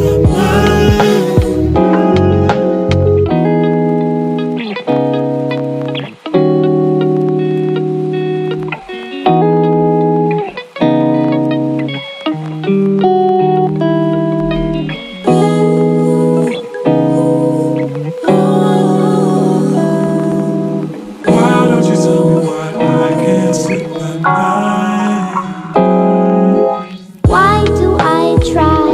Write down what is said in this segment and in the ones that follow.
my mind. Why don't you tell me why I can't sleep at night? Why do I try?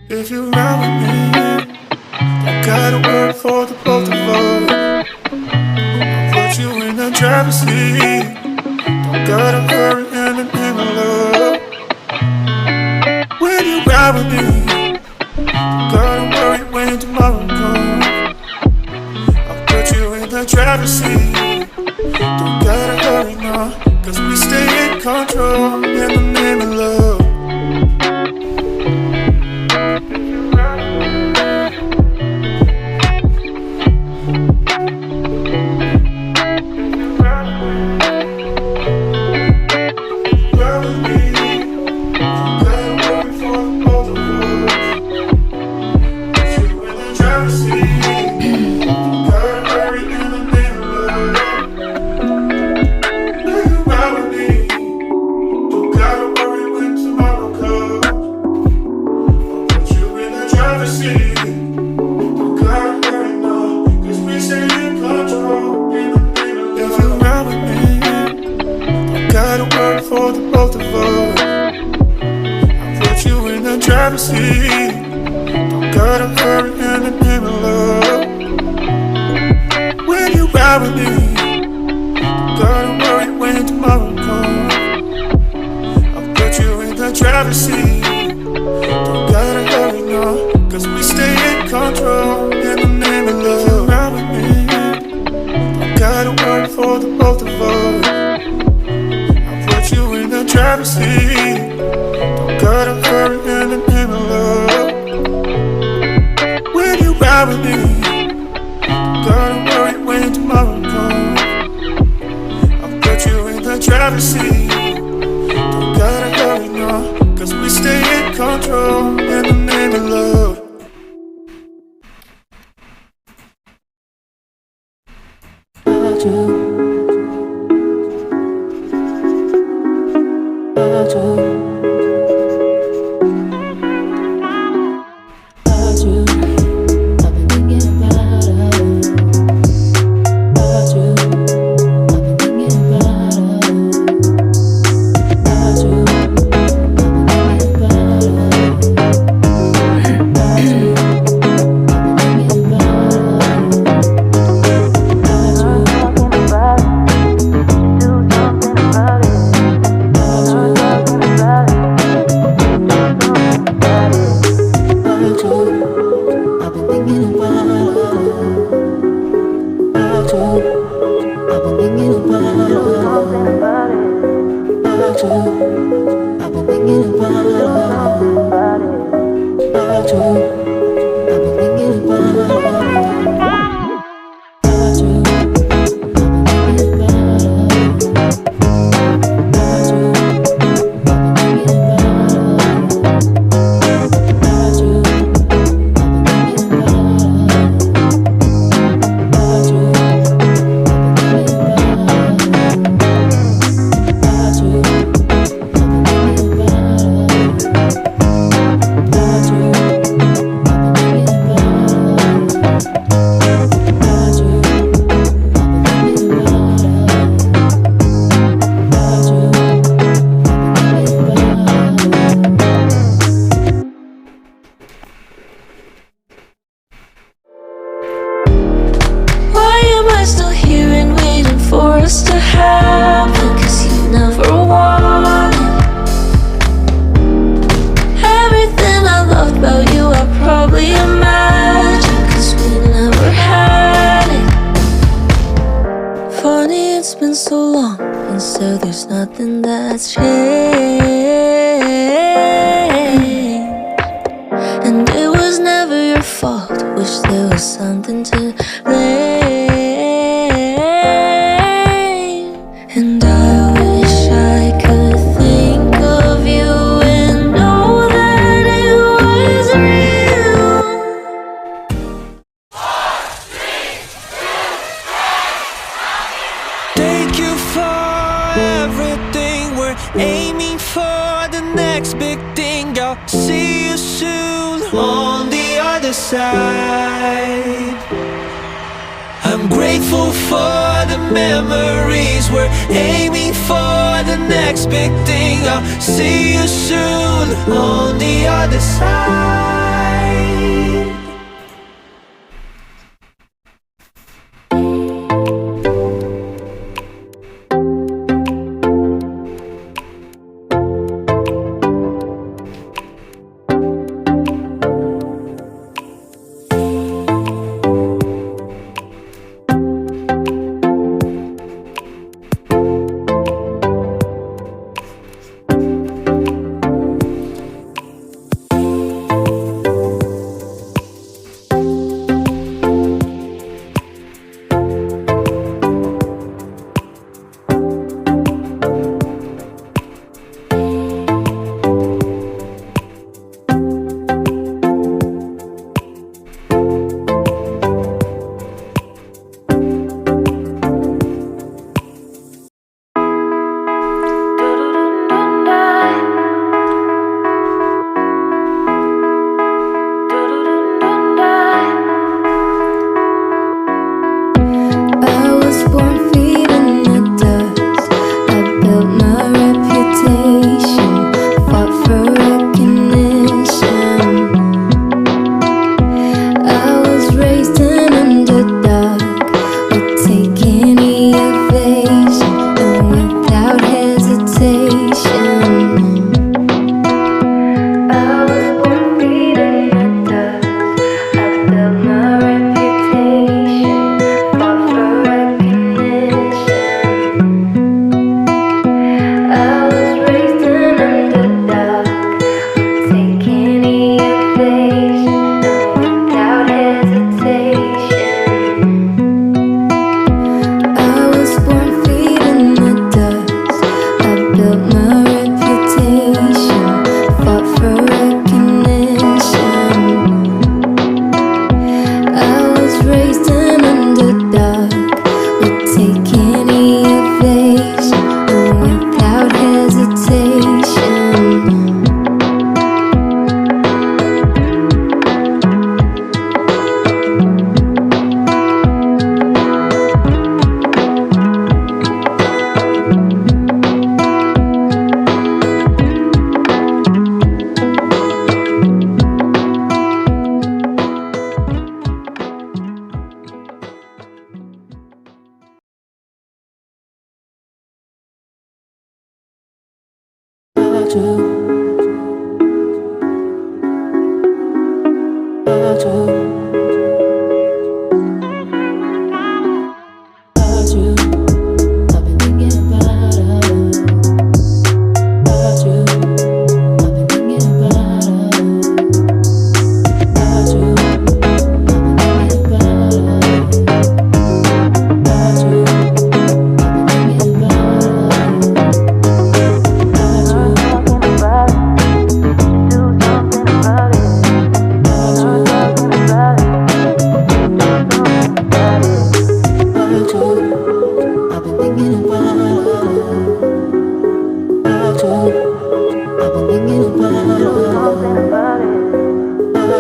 If you ride with me, don't gotta work for the both of us. I'll put you in the driver's seat. Don't gotta hurry in the love. When you ride with me, don't gotta worry when tomorrow comes. I'll put you in the driver's seat. Don't gotta hurry now, cause we stay in control in the name of love. For the both of us, I'll put you in the driver's seat. Don't gotta hurry in the name of love. When you ride with me, don't gotta worry when tomorrow comes. I'll put you in the driver's seat. Don't gotta hurry now, cause we stay in control in the name of love. If you ride with me, don't gotta worry for the both of us. You in the driver's seat. Don't gotta hurry in the name of love. When you ride with me, don't gotta worry when tomorrow comes. I'll put you in the driver's seat. Don't gotta hurry now, cause we stay in control in the name of love. I'm grateful for the memories. We're aiming for the next big thing. I'll see you soon on the other side.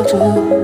do.